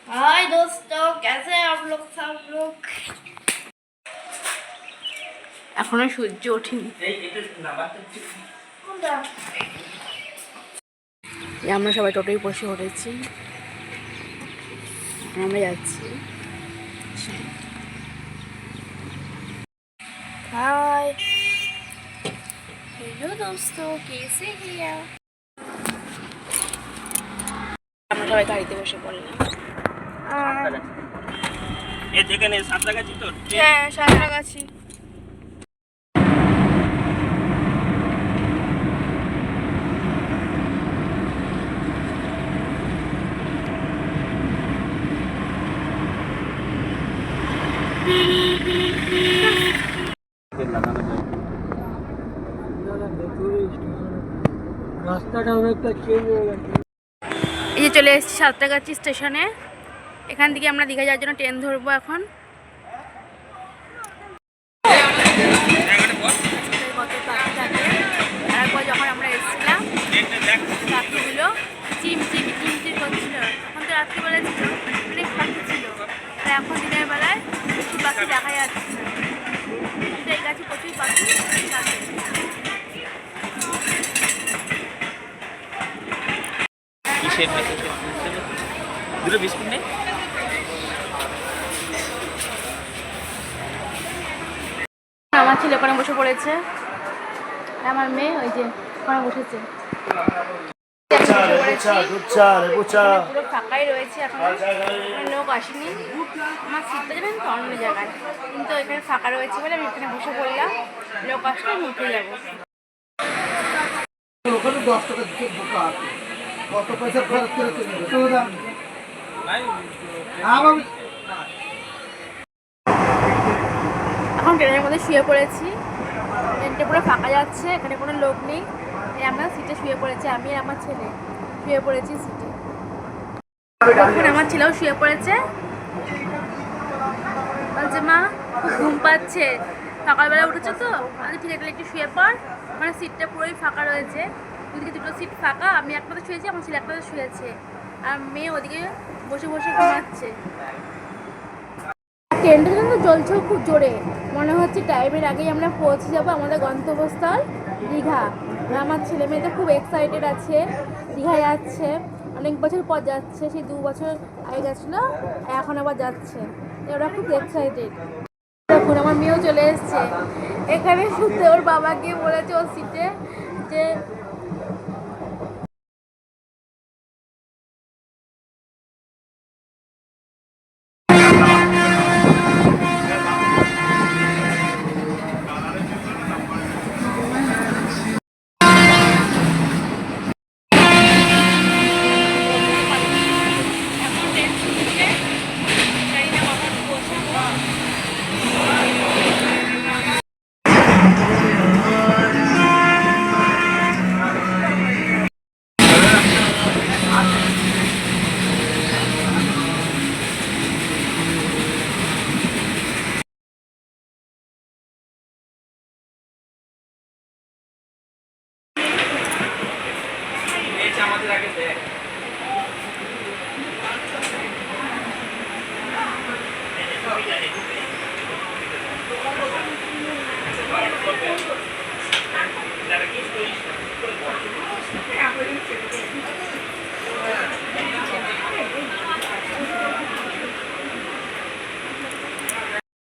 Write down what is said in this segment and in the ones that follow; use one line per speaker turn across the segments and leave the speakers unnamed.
हाय दोस्तों, कैसे हैं आप लोग सब लोग। এখনো সূর্য ওঠেনি। আমরা সবাই টোটোয় বসে উঠেছি, আমরা যাচ্ছি। हाय हेलो दोस्तों, कैसे हैं आप। আমরা সবাই গাড়িতে বসে পড়লাম।
যেখানে সাঁতরাগাছি তো
হ্যাঁ, সাঁতরাগাছি।
রাস্তাটা অনেকটা চেঞ্জ হয়ে গেছে।
এই যে চলে এসেছি সাঁতরাগাছি স্টেশনে। এখান থেকে আমরা দীঘা যাওয়ার জন্য ট্রেন ধরবো এখন। কত পাখি থাকে, তারপর যখন আমরা এসেছিলাম পাখিগুলো চিমচিম চিমচিম করছিল। এখন তো রাত্রিবেলা ছিল, অনেক পাখি ছিল, আর এখন দিনের বেলায় কিছু পাখি দেখা যাচ্ছে না। কিন্তু এই গাছে প্রচুর পাখি থাকে।
দুটো বিস্কুট নেই।
আমার ছেলে ওখানে বসে পড়েছে, আর আমার মেয়ে ওই যে ওখানে বসেছে। পুরো ফাঁকাই রয়েছে, এখন লোক আসেনি। আমার সিটটা যাবেন তো অন্য জায়গায়, কিন্তু এখানে ফাঁকা রয়েছে বলে আমি এখানে বসে পড়লাম। লোক আসলে আমি উঠে যাবো।
ওখানে 10 টাকা দিয়ে ঢোকা আছে, কত পয়সা খরচ করে
এখন ট্রেনের মধ্যে শুয়ে পড়েছি। ট্রেনটা পুরো ফাঁকা যাচ্ছে, এখানে কোনো লোক নেই। আমরা সিটে শুয়ে পড়েছি, আমি আর আমার ছেলে শুয়ে পড়েছি সিটে। এখন আমার ছেলেও শুয়ে পড়েছে, বলছে মা খুব ঘুম পাচ্ছে, সকালবেলা উঠেছো তো। আমি ঠিক আছে, একটু শুয়ে পড়। মানে সিটটা পুরোই ফাঁকা রয়েছে, ওদিকে দুটো সিট ফাঁকা, আমি একটাতে শুয়েছি, আমার ছেলে একটাতে শুয়েছে, আর মেয়ে ওদিকে বসে বসে ঘুমাচ্ছে। ট্রেনটা কিন্তু চলছেও খুব জোরে, মনে হচ্ছে টাইমের আগেই আমরা পৌঁছে যাবো আমাদের গন্তব্যস্থল দীঘা। আমার ছেলে মেয়ে তো খুব এক্সাইটেড আছে, দীঘা যাচ্ছে, অনেক বছর পর যাচ্ছে, সেই 2 বছর আগে গেছিলো, এখন আবার যাচ্ছে, ওরা খুব এক্সাইটেড। তখন আমার মেয়েও চলে এসছে এখানে শুতে, ওর বাবাকে বলেছে ওর সিটে যে
আমাদের আগে দেখ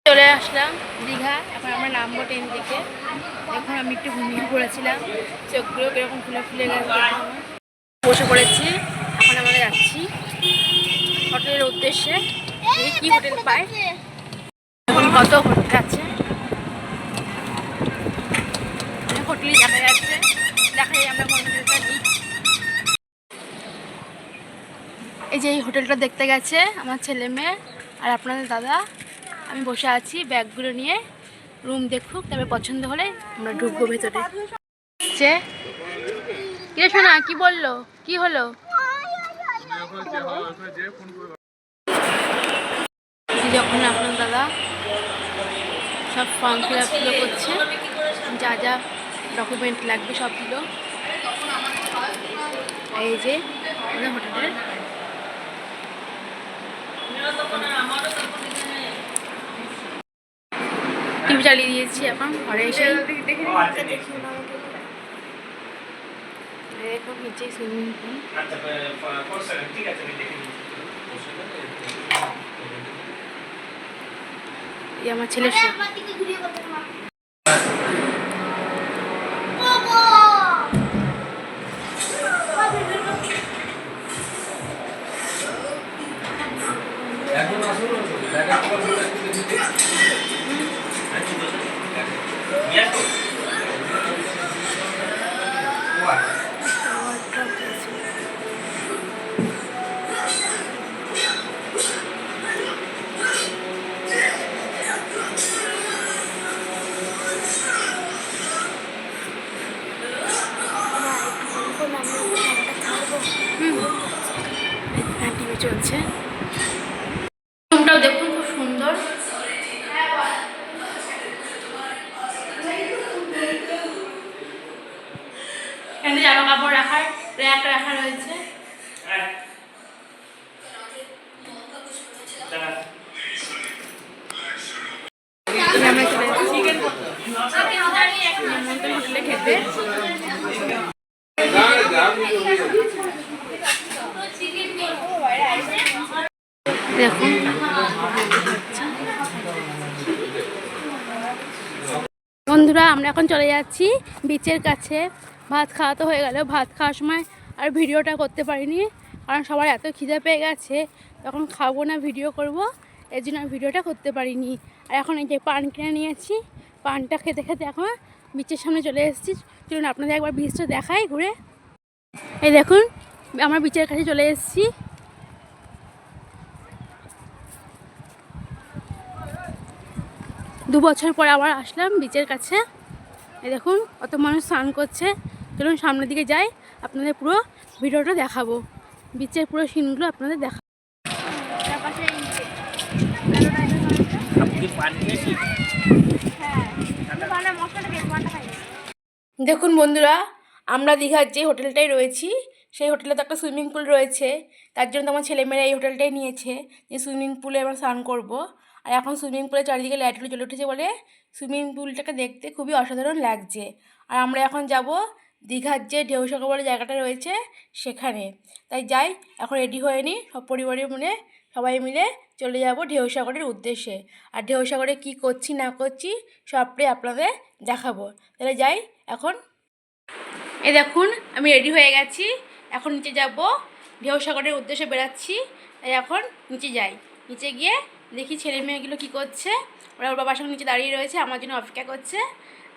চলে আসলাম দীঘা। এখন আমরা নামবো ট্রেন থেকে। এখন আমি একটু ঘুমিয়ে পড়েছিলাম, চোখগুলো কীরকম ফুলে ফুলে গেছে। বসে পড়েছি, এখন আমরা যাচ্ছি হোটেলের উদ্দেশ্যে। কি হোটেল পাই, এখন কত হোটেল আছে, হোটেলই দেখা যাচ্ছে, দেখা যায় আমরা কোন হোটেলটা নিই। এই যে এই হোটেলটা দেখতে গেছে আমার ছেলে মেয়ে আর আপনাদের দাদা। আমি বসে আছি ব্যাগগুলো নিয়ে, রুম দেখুক, তবে পছন্দ হলে আমরা ঢুকবো ভেতরে। কে শোনা কি বললো, কি হলো? যখন আপনার দাদা সব ফর্ম ফিল আপ করছে, যা যা ডকুমেন্ট লাগবে সব দিল। এই যে আমাদের হোটেলের টিভি চালিয়ে দিয়েছি এখন ঘরে এসে দেখো নিচে সুইমিং পুল।
আচ্ছা করছেন, ঠিক আছে আমি দেখে নিচ্ছি।
এই আমার ছেলে
এখন আসুন দেখা করবো
Yes.
টিভি চলছে। রুমটাও দেখুন খুব সুন্দর। এখানে জামা কাপড় রাখার র্যাক রাখা রয়েছে। আমরা চলে এসেছি হোটেলে খেতে। দেখুন বন্ধুরা, আমরা এখন চলে যাচ্ছি বিচের কাছে। ভাত খাওয়া তো হয়ে গেল, ভাত খাওয়ার সময় আর ভিডিওটা করতে পারিনি, কারণ সবার এত খিদে পেয়ে গেছে, তখন খাবো না ভিডিও করব, এর জন্য ভিডিওটা করতে পারিনি। আর এখন এই যে পান কিনে নিয়েছি, পানটা খেতে খেতে এখন বিচের সামনে চলে এসেছি। চলুন আপনাদের একবার বিচটা দেখাই ঘুরে। এই দেখুন আমরা বিচের কাছে চলে এসেছি। দু বছর পরে আবার আসলাম বিচের কাছে। এই দেখুন কত মানুষ স্নান করছে। চলুন সামনের দিকে যাই, আপনাদের পুরো ভিডিওটা দেখাবো, বিচের পুরো সিনগুলো আপনাদের দেখাবো। দেখুন বন্ধুরা, আমরা দীঘার যে হোটেলটায় রয়েছি, সেই হোটেলে তো একটা সুইমিং পুল রয়েছে, তার জন্য তো আমার ছেলেমেয়েরা এই হোটেলটাই নিয়েছে যে সুইমিং পুলে আমরা স্নান করবো। আর এখন সুইমিং পুলের চারিদিকে লাইটগুলো জ্বলে উঠেছে বলে সুইমিং পুলটাকে দেখতে খুবই অসাধারণ লাগছে। আর আমরা এখন যাব দীঘার যে ঢেউসাগর বলে জায়গাটা রয়েছে সেখানে। তাই যাই, এখন রেডি হয়ে নিই, সব পরিবারের সবাই মিলে চলে যাব ঢেউসাগরের উদ্দেশ্যে। আর ঢেউসাগরে কী করছি না করছি সবটাই আপনাদের দেখাবো। তাহলে যাই এখন। এই দেখুন আমি রেডি হয়ে গেছি, এখন নিচে যাব, ঢেউসাগরের উদ্দেশ্যে বেরাচ্ছি। তাই এখন নিচে যাই, নিচে গিয়ে দেখি ছেলে মেয়েগুলো কী করছে। ওরা ওর বাবার সঙ্গে নিচে দাঁড়িয়ে রয়েছে, আমার জন্য অপেক্ষা করছে।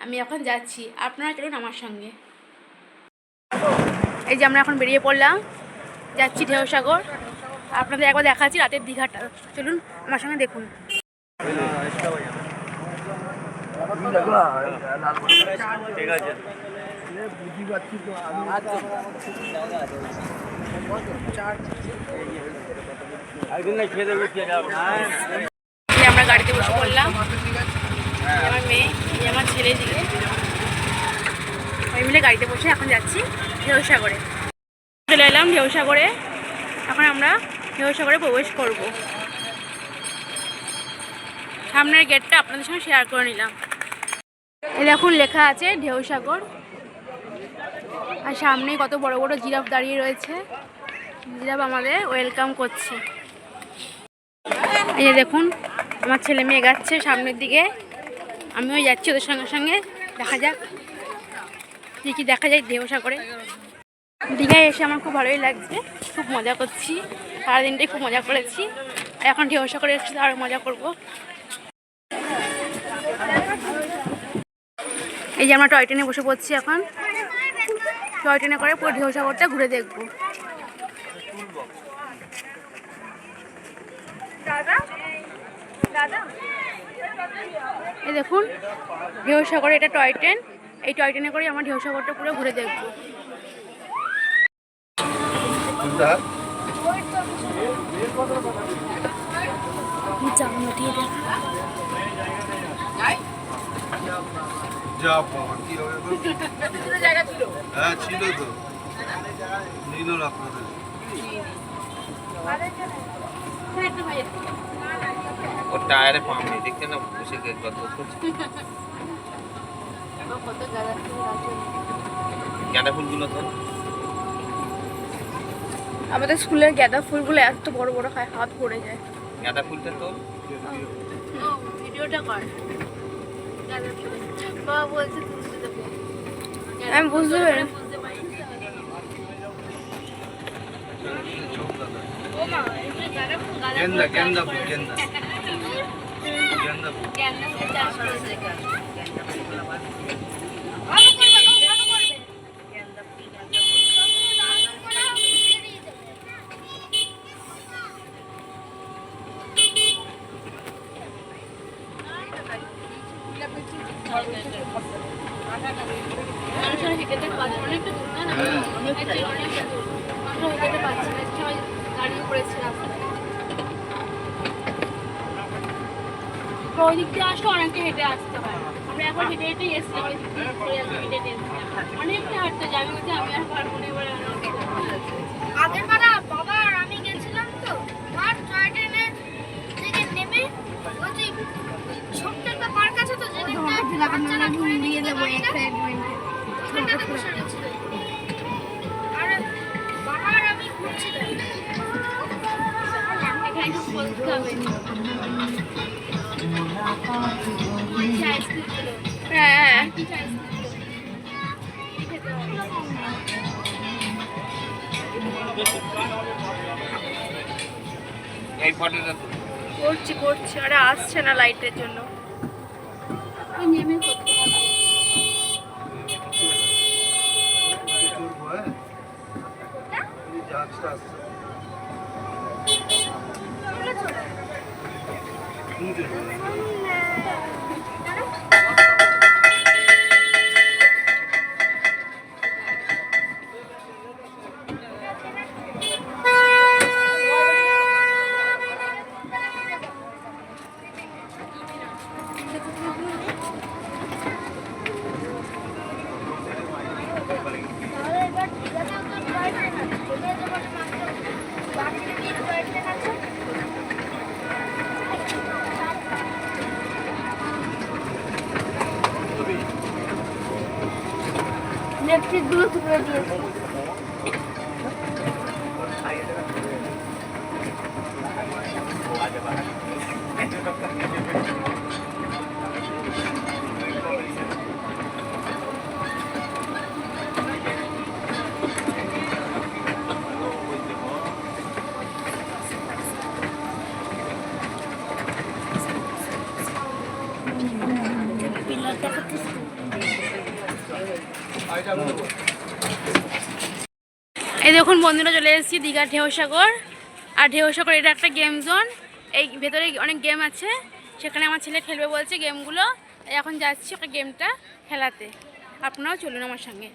আমি এখন যাচ্ছি, আপনারা চলুন আমার সঙ্গে। এই যে আমরা এখন বেরিয়ে পড়লাম, যাচ্ছি ঢেউসাগর। আপনাদের একবার দেখাচ্ছি রাতের দীঘাটা, চলুন আমার সঙ্গে দেখুন।
ঠিক আছে।
আমরা গাড়িতে বসে পড়লাম, আমার মেয়ে, আমার ছেলে দিকে সবাই মিলে গাড়িতে বসে এখন যাচ্ছি ঢেউসাগরে। চলে এলাম ঢেউসাগরে, এখন আমরা ঢেউসাগরে প্রবেশ করব। সামনের গেটটা আপনাদের সঙ্গে শেয়ার করে নিলাম। এই দেখুন লেখা আছে ঢেউসাগর, আর সামনে কত বড় বড় জিরাফ দাঁড়িয়ে রয়েছে, জিরাফ আমাদের ওয়েলকাম করছে। এই যে দেখুন আমার ছেলে মেয়ে এগাচ্ছে সামনের দিকে, আমিও যাচ্ছি ওদের সঙ্গে সঙ্গে। দেখা যাক কী কী দেখা যায় ঢেউসাগরে। দীঘায় এসে আমার খুব ভালোই লাগছে, খুব মজা করছি, সারাদিনটাই খুব মজা করেছি। আর এখন ঢেউসাগরে এসে আরও মজা করব। এই যে আমরা টয় ট্রেনে বসে পড়ছি, এখন টয় ট্রেনে করে পুরো ঢেউসাগরটা ঘুরে দেখব। এই দেখুন ঢেউসাগরে, এটা টয় ট্রেন, এই টয় ট্রেনে করে আমরা ঢেউসাগরটা পুরো ঘুরে দেখব।
হ্যাঁ ছিল তো, নিল আপনাদের।
ওর টায়ারে পাম্প নেই, দেখতে না বসে গল্প করছে।
কত গাঁদা ফুল আছে।
গাঁদা ফুলগুলো তো
আমাদের স্কুলের গাঁদা ফুলগুলো এত বড় বড় হয়, হাত পড়ে যায়।
গাঁদা ফুলটা তো
ও ভিডিওটা কর গাঁদা ফুল বাবা বলছে তুলতে দেবো
আমি বুঝতে পারি।
বুঝতে পারি
গেন্দা গেন্দা ফুল গেন্দা গেন্দা ফুল
চাষ করেছে মানুষের হেঁটে পাচ্ছে অনেকটা দূর না অনেকটা দূর মানুষ হেঁটে পাচ্ছে না সবাই দাঁড়িয়ে পড়েছে রাস্তায় তো ওই দিক দিয়ে আসলে অনেকটা হেঁটে আসতে হয় আমরা একবার হেঁটে হেঁটেই এসেছি ওই দিক দিয়ে ঘুরে আসতে হেঁটে হেঁটে এসেছি অনেকটা হাঁটতে যাই আমি বলছি আমি আর পারবো না এবার
আগের বারা বাবা আর আমি গেছিলাম তো আর টয় ট্রেনের থেকে নেমে ওই যে ছোট্ট একটা পার্ক আছে তো যেখানে বাচ্চারা ঘুরে নিয়ে যাবো এক্সাইটমেন্টে ওখানটাতে বসে রয়েছিল আর বাবা আর আমি ঘুরছিলাম
এখানে একটু বলতে হবে আইসক্রিম ছিল
হ্যাঁ
কিছু আইসক্রিম খেতে হবে
এই ফটোটা তো
করছি করছি, আরে আসছে না লাইটের জন্য।
ওই নেমে করতে হবে
চড়বো হ্যাঁ এই জাহাজটা আসছে তুমি চড়বে
তাহলে এবার ঠিকানা তো টয় ট্রেন আছে চলে যেতে পারে মাত্র বাকিটা কি টয় ট্রেন আছে ইলেকট্রিক গুলো তুলে দিয়েছে
এই দেখুন বন্ধুরা, চলে এসেছি দীঘার ঢেউসাগর। আর ঢেউসাগর এটা একটা গেম জোন, এই ভেতরে অনেক গেম আছে, সেখানে আমার ছেলে খেলবে বলছে গেমগুলো। তাই এখন যাচ্ছি ওকে গেমটা খেলাতে, আপনারাও চলুন আমার সঙ্গে।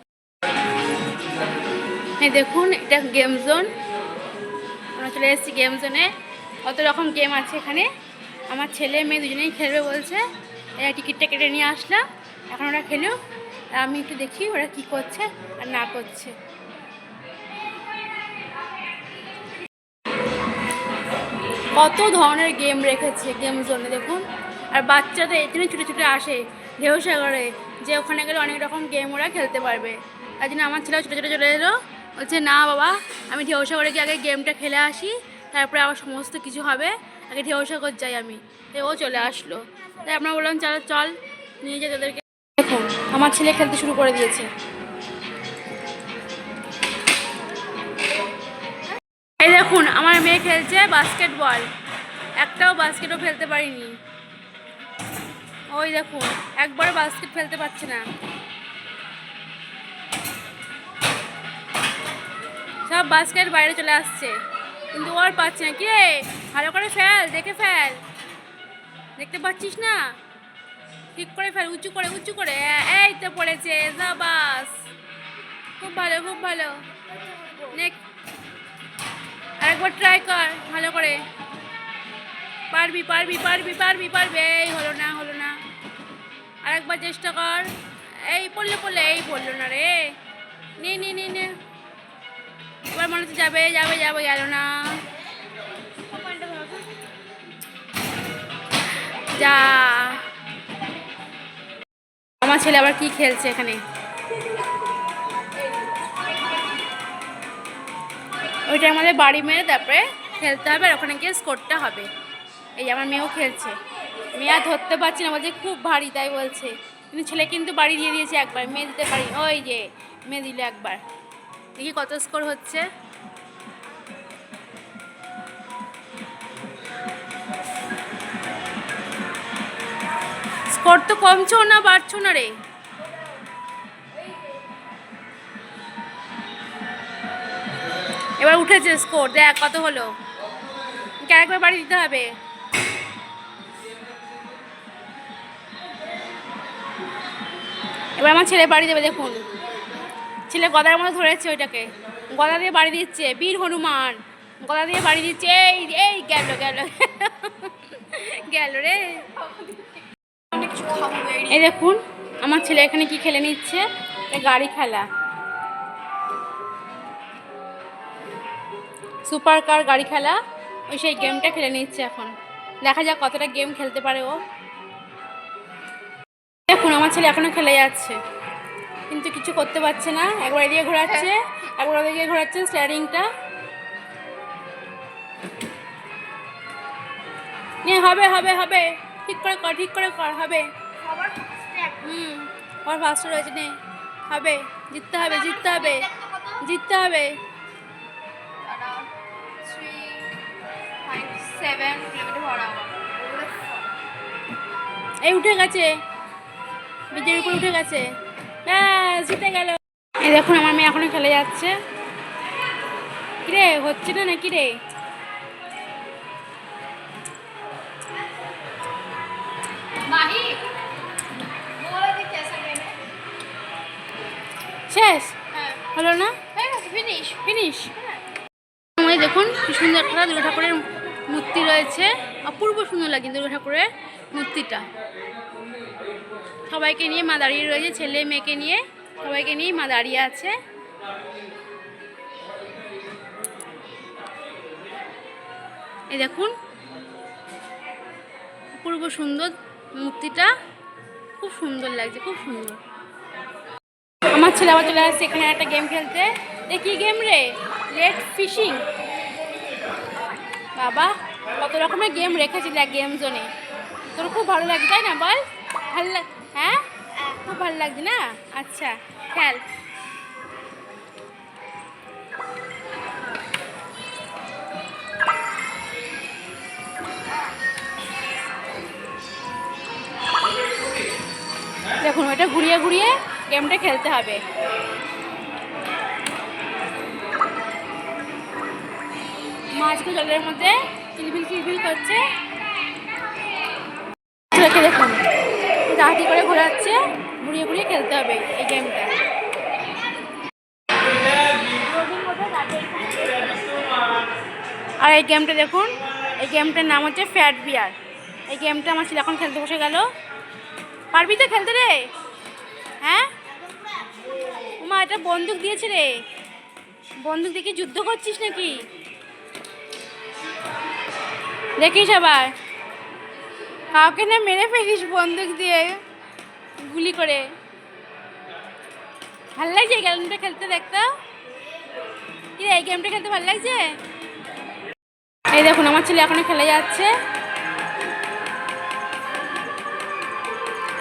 এই দেখুন এটা গেম জোন, আমরা চলে এসেছি গেম জোনে। কত রকম গেম আছে এখানে, আমার ছেলে মেয়ে দুজনেই খেলবে বলছে। টিকিটটা কেটে নিয়ে আসলাম, এখন ওরা খেলুক আর আমি একটু দেখি ওরা কী করছে আর না করছে। কত ধরনের গেম রেখেছে গেম জোনে দেখুন। আর বাচ্চাদের এখানে ছুটে ছুটে আসে ঢেউসাগরে, যে ওখানে গেলে অনেক রকম গেম ওরা খেলতে পারবে। তাই জন্য আমার ছেলেও ছুটে ছুটে চলে এলো, বলছে না বাবা আমি ঢেউসাগরে গিয়ে আগে গেমটা খেলে আসি, তারপরে আবার সমস্ত কিছু হবে, আগে ঢেউসাগর যাই আমি। তাই ও চলে আসলো, তাই আমরা বললাম চল চল নিয়ে যাই তাদেরকে। দেখুন আমার ছেলে খেলতে শুরু করে দিয়েছে। এই দেখুন আমার মেয়ে খেলছে বাস্কেটবল, একটাও বাস্কেটও ফেলতে পারিনি। ওই দেখুন একবারও বাস্কেট ফেলতে পারছে না, সব বাস্কেট বাইরে চলে আসছে, কিন্তু ও আর পাচ্ছে না। কি রে ভালো করে ফেল, দেখে ফেল, দেখতে পাচ্ছিস না, ঠিক করে ফেল, উঁচু করে উঁচু করে। এই তো পড়েছে, বাস, খুব ভালো খুব ভালো। নেক্সট আরেকবার ট্রাই কর ভালো করে, পারবি পারবি পারবি পারবি পারবি। এই হলো না হলো না, আরেকবার চেষ্টা কর। এই পড়লে পড়লে, এই পড়লো না রে, নে নে নে নে, এবার মনে হচ্ছে যাবে যাবে যাবে, গেল না। যা, আমার ছেলে আবার কি খেলছে এখানে। ওইটা আমাদের বাড়ি মেরে তারপরে খেলতে হবে, আর ওখানে গিয়ে স্কোরটা হবে। এই আমার মেয়েও খেলছে, মেয়ে আর ধরতে পারছি না, বলছে খুব ভারী তাই বলছে। কিন্তু ছেলে কিন্তু বাড়ি দিয়ে দিয়েছে একবার, মেয়ে দিতে পারি। ওই যে মেয়ে দিল একবার, দেখি কত স্কোর হচ্ছে। স্কোর তো কমছো না বাড়ছো না রে। এবার উঠেছে স্কোর, দেখ কত হলো। আরেকবার বাড়ি দিতে হবে। এবার আমার ছেলে বাড়ি দেবে, দেখুন ছেলে গদার মতো ধরেছে ওইটাকে, গদা দিয়ে বাড়ি দিচ্ছে। বীর হনুমান গদা দিয়ে বাড়ি দিচ্ছে। এই এই গেল গেল গেল রে। এই দেখুন আমার ছেলে এখানে কি খেলে নিচ্ছে, গাড়ি খেলা, সুপার কার গাড়ি খেলা। ওই সেই গেমটা খেলে নিচ্ছে এখন। দেখা যাক কতটা গেম খেলতে পারে ও। দেখুন আমার ছেলে এখনো খেলে যাচ্ছে, কিন্তু কিছু করতে পারছে না। একবার এদিকে ঘোরাচ্ছে, একবার ওদিকে ঘোরাচ্ছে স্টিয়ারিংটা। নিয়ে হবে হবে হবে, ঠিক করে কর, ঠিক করে কর, হবে। আর ফার্স্ট রয়েছে, নে হবে, জিততে হবে, জিততে হবে, জিততে হবে।
7 কিলোমিটার ভরা
এই উঠে গেছে, ব্রিজের উপর উঠে গেছে, ব্যাস জিতে গেল। এই দেখুন আমার মেয়ে এখনো খেলে যাচ্ছে। কিরে হচ্ছে না নাকি রে? শেষ হলো না?
Finish
finish. আমাদের দেখুন কি সুন্দর একটা দুর্গা ঠাকুরের মূর্তি রয়েছে, অপূর্ব সুন্দর লাগে দুর্গা ঠাকুরের মূর্তিটা। সবাইকে নিয়ে মা দাঁড়িয়ে রয়েছে, ছেলে মেয়েকে নিয়ে সবাইকে নিয়ে মা দাঁড়িয়ে আছে। এই দেখুন অপূর্ব সুন্দর মূর্তিটা, খুব সুন্দর লাগছে, খুব সুন্দর। আমার ছেলে আবার চলে আসছে এখানে একটা গেম খেলতে। এ কি গেম রে? Let fishing. বাবা কত রকমের গেম রেখেছিল এক গেম জোনে। তোর খুব ভালো লাগছে তাই না? বল ভালো লাগ, হ্যাঁ খুব ভালো লাগছে না? আচ্ছা খেল। দেখুন ওইটা ঘুরিয়ে ঘুরিয়ে গেমটা খেলতে হবে। মাছগুলো জলের মধ্যে কিলবিল কিলবিল করছে। দেখুন তাড়াতাড়ি করে ঘোরাচ্ছে, ঘুরিয়ে ঘুরিয়ে খেলতে হবে এই গেমটা। আর এই গেমটা দেখুন, এই গেমটার নাম হচ্ছে ফ্যাট বিয়ার। এই গেমটা আমার ছেলে এখন খেলতে বসে গেল। পারবি তো খেলতে রে? হ্যাঁ মা এটা বন্দুক দিয়েছে রে, বন্দুক দিয়ে যুদ্ধ করছিস নাকি? দেখিস আবার কাউকে না মেরে ফেলিস বন্দুক দিয়ে গুলি করে। ভাল লাগছে এই গেমটা খেলতে, দেখতে কি এই গেমটা খেলতে ভালো লাগছে। এই দেখুন আমার ছেলে এখনো খেলে যাচ্ছে।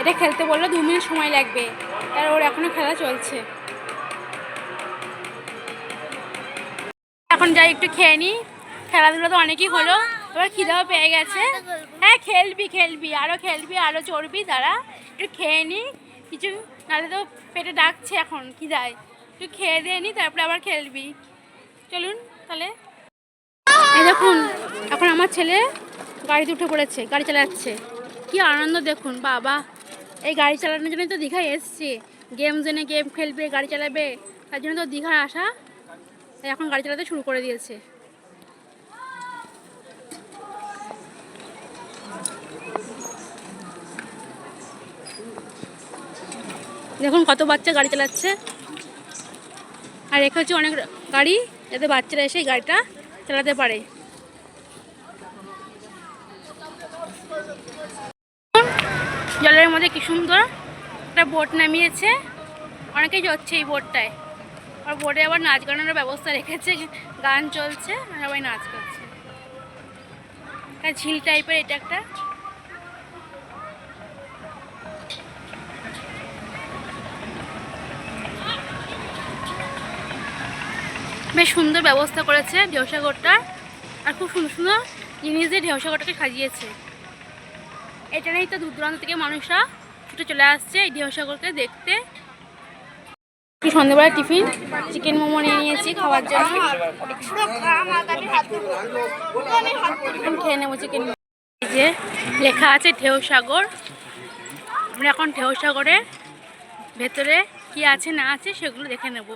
এটা খেলতে বললো 2 মিনিট সময় লাগবে, আর ওর এখনো খেলা চলছে। এখন যাই একটু খেয়ে নিই, খেলাধুলা তো অনেকই হলো, এবার খিদাও পেয়ে গেছে। হ্যাঁ খেলবি খেলবি আরও খেলবি আরও চড়বি, দাঁড়া একটু খেয়ে নিই কিছু, নাহলে তো পেটে ডাকছে এখন খিদায়। একটু খেয়ে দিয়ে নি তারপরে আবার খেলবি। চলুন তাহলে। এই দেখুন এখন আমার ছেলে গাড়িতে উঠে পড়েছে, গাড়ি চালাচ্ছে। কি আনন্দ দেখুন বাবা, এই গাড়ি চালানোর জন্যই তো দীঘায় এসছে। গেম জোনে গেম খেলবে, গাড়ি চালাবে, তার জন্য তো দীঘায় আসা। এখন গাড়ি চালাতে শুরু করে দিয়েছে। দেখুন কত বাচ্চা গাড়ি চালাচ্ছে, আর এখানে হচ্ছে অনেক গাড়ি, যাতে বাচ্চারা এসে গাড়িটা চালাতে পারে। জলের মধ্যে কি সুন্দর একটা বোট নামিয়েছে, অনেকেই যাচ্ছে এই বোটটায়। আর বোটে আবার নাচ গানের ব্যবস্থা রেখেছে, গান চলছে আর সবাই নাচ করছে। একটা ঝিল টাইপের এটা একটা। বেশ সুন্দর ব্যবস্থা করেছে ঢেউসাগরটা, আর খুব সুন্দর সুন্দর জিনিস দিয়ে ঢেউসাগরটাকে সাজিয়েছে। এটা নিয়েই তো দূর দূরান্ত থেকে মানুষরা ছুটে চলে আসছে এই ঢেউসাগরকে দেখতে। সন্ধ্যেবেলা টিফিন চিকেন মোমো নিয়ে নিয়েছি খাওয়ার জন্য, এখন খেয়ে নেবো চিকেন। এই যে লেখা আছে ঢেউসাগর, আমরা এখন ঢেউসাগরের ভেতরে কি আছে না আছে সেগুলো দেখে নেব।